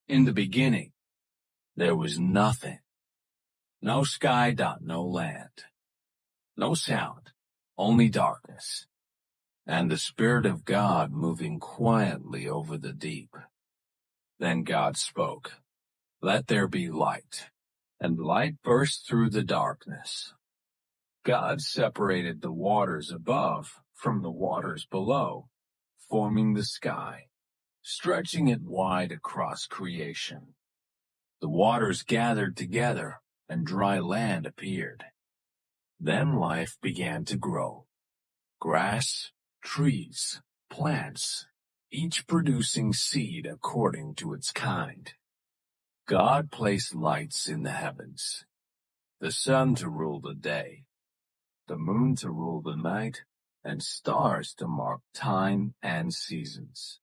In the beginning, there was nothing. No sky. No land. No sound. Only darkness. And the Spirit of God moving quietly over the deep. Then God spoke, "Let there be light." And light burst through the darkness. God separated the waters above from the waters below, forming the sky, stretching it wide across creation. The waters gathered together, and dry land appeared. Then life began to grow. Grass, trees, plants, each producing seed according to its kind. God placed lights in the heavens, the sun to rule the day, the moon to rule the night, and stars to mark time and seasons.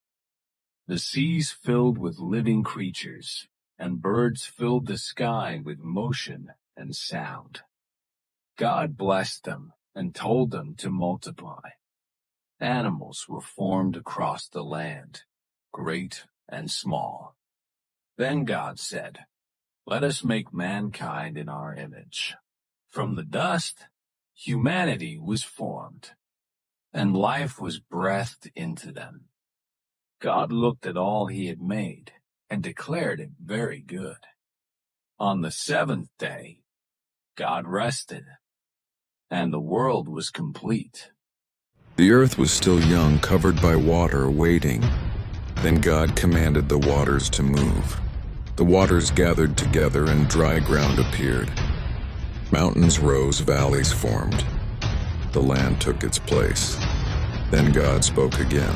The seas filled with living creatures, and birds filled the sky with motion and sound. God blessed them and told them to multiply. Animals were formed across the land, great and small. Then God said, "Let us make mankind in our image." From the dust, humanity was formed, and life was breathed into them. God looked at all he had made and declared it very good. On the seventh day, God rested, and the world was complete. The earth was still young, covered by water, waiting. Then God commanded the waters to move. The waters gathered together, and dry ground appeared. Mountains rose, valleys formed. The land took its place. Then God spoke again,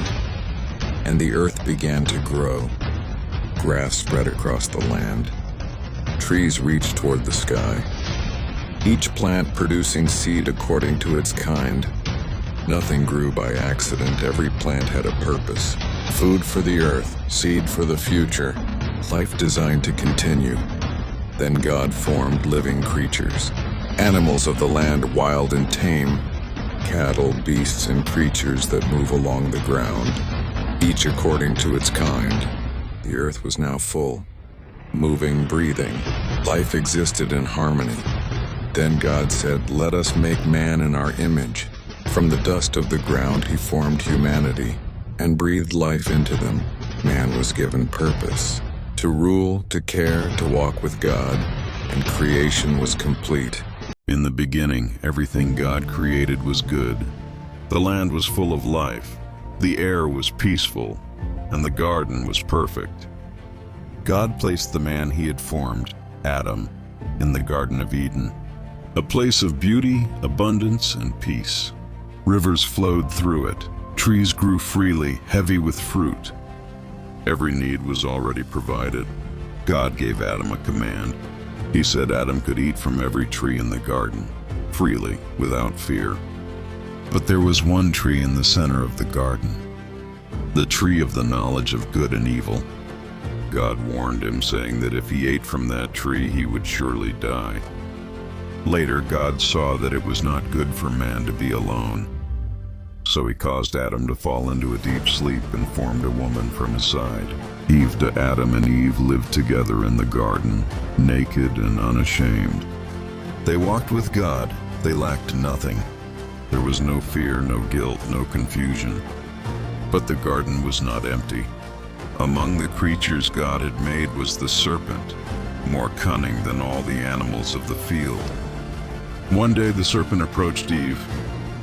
and the earth began to grow. Grass spread across the land. Trees reached toward the sky, each plant producing seed according to its kind. Nothing grew by accident. Every plant had a purpose. Food for the earth, seed for the future, life designed to continue. Then God formed living creatures, animals of the land, wild and tame, cattle, beasts, and creatures that move along the ground, each according to its kind. The earth was now full, moving, breathing. Life existed in harmony. Then God said, "Let us make man in our image." From the dust of the ground he formed humanity and breathed life into them. Man was given purpose, to rule, to care, to walk with God, and creation was complete. In the beginning, everything God created was good. The land was full of life, the air was peaceful, and the garden was perfect. God placed the man he had formed, Adam, in the Garden of Eden, a place of beauty, abundance, and peace. Rivers flowed through it. Trees grew freely, heavy with fruit. Every need was already provided. God gave Adam a command. He said Adam could eat from every tree in the garden, freely, without fear. But there was one tree in the center of the garden, the tree of the knowledge of good and evil. God warned him, saying that if he ate from that tree, he would surely die. Later, God saw that it was not good for man to be alone. So he caused Adam to fall into a deep sleep and formed a woman from his side. Adam and Eve lived together in the garden, naked and unashamed. They walked with God. They lacked nothing. There was no fear, no guilt, no confusion. But the garden was not empty. Among the creatures God had made was the serpent, more cunning than all the animals of the field. One day the serpent approached Eve.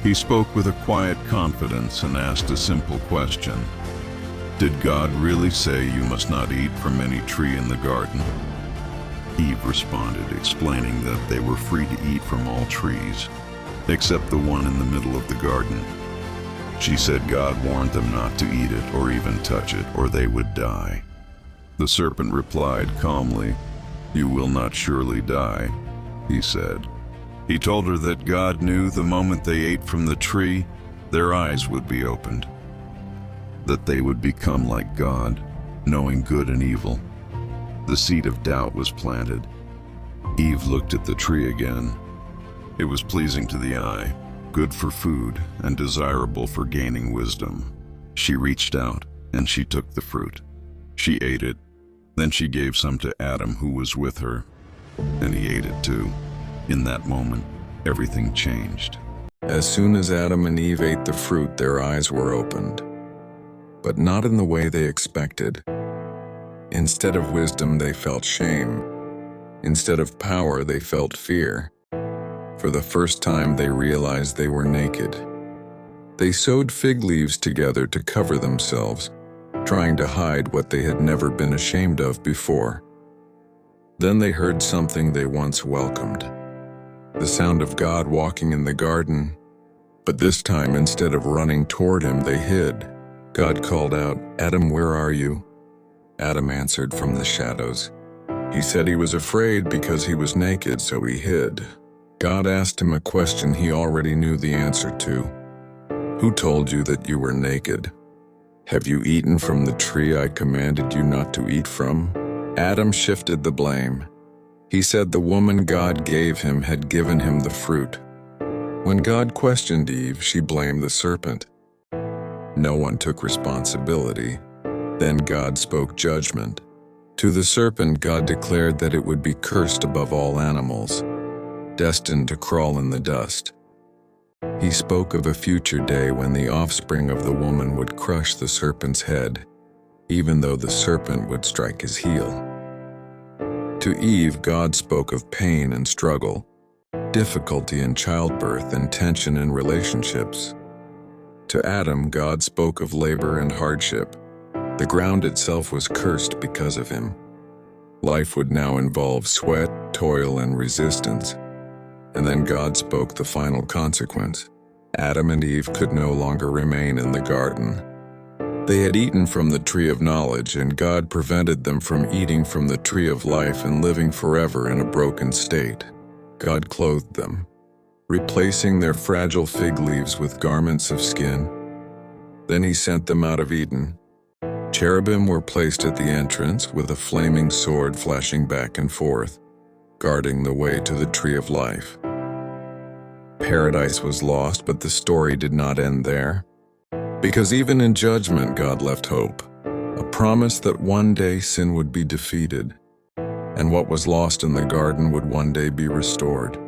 He spoke with a quiet confidence and asked a simple question. Did God really say you must not eat from any tree in the garden? Eve responded, explaining that they were free to eat from all trees, except the one in the middle of the garden. She said God warned them not to eat it or even touch it, or they would die. The serpent replied calmly, "You will not surely die," he said. He told her that God knew the moment they ate from the tree, their eyes would be opened, that they would become like God, knowing good and evil. The seed of doubt was planted. Eve looked at the tree again. It was pleasing to the eye, good for food, and desirable for gaining wisdom. She reached out, and she took the fruit. She ate it, Then she gave some to Adam, who was with her, and he ate it too. In that moment, everything changed. As soon as Adam and Eve ate the fruit, their eyes were opened, but not in the way they expected. Instead of wisdom, they felt shame. Instead of power, they felt fear. For the first time, they realized they were naked. They sewed fig leaves together to cover themselves, trying to hide what they had never been ashamed of before. Then they heard something they once welcomed, the sound of God walking in the garden. But this time, instead of running toward him, they hid. God called out, "Adam, where are you?" Adam answered from the shadows. He said he was afraid because he was naked, so he hid. God asked him a question he already knew the answer to. "Who told you that you were naked? Have you eaten from the tree I commanded you not to eat from?" Adam shifted the blame. He said the woman God gave him had given him the fruit. When God questioned Eve, she blamed the serpent. No one took responsibility. Then God spoke judgment. To the serpent, God declared that it would be cursed above all animals, destined to crawl in the dust. He spoke of a future day when the offspring of the woman would crush the serpent's head, even though the serpent would strike his heel. To Eve, God spoke of pain and struggle, difficulty in childbirth, and tension in relationships. To Adam, God spoke of labor and hardship. The ground itself was cursed because of him. Life would now involve sweat, toil, and resistance. And then God spoke the final consequence. Adam and Eve could no longer remain in the garden. They had eaten from the tree of knowledge, and God prevented them from eating from the tree of life and living forever in a broken state. God clothed them, replacing their fragile fig leaves with garments of skin. Then he sent them out of Eden. Cherubim were placed at the entrance with a flaming sword flashing back and forth, guarding the way to the tree of life. Paradise was lost, but the story did not end there. Because even in judgment, God left hope, a promise that one day sin would be defeated, and what was lost in the garden would one day be restored.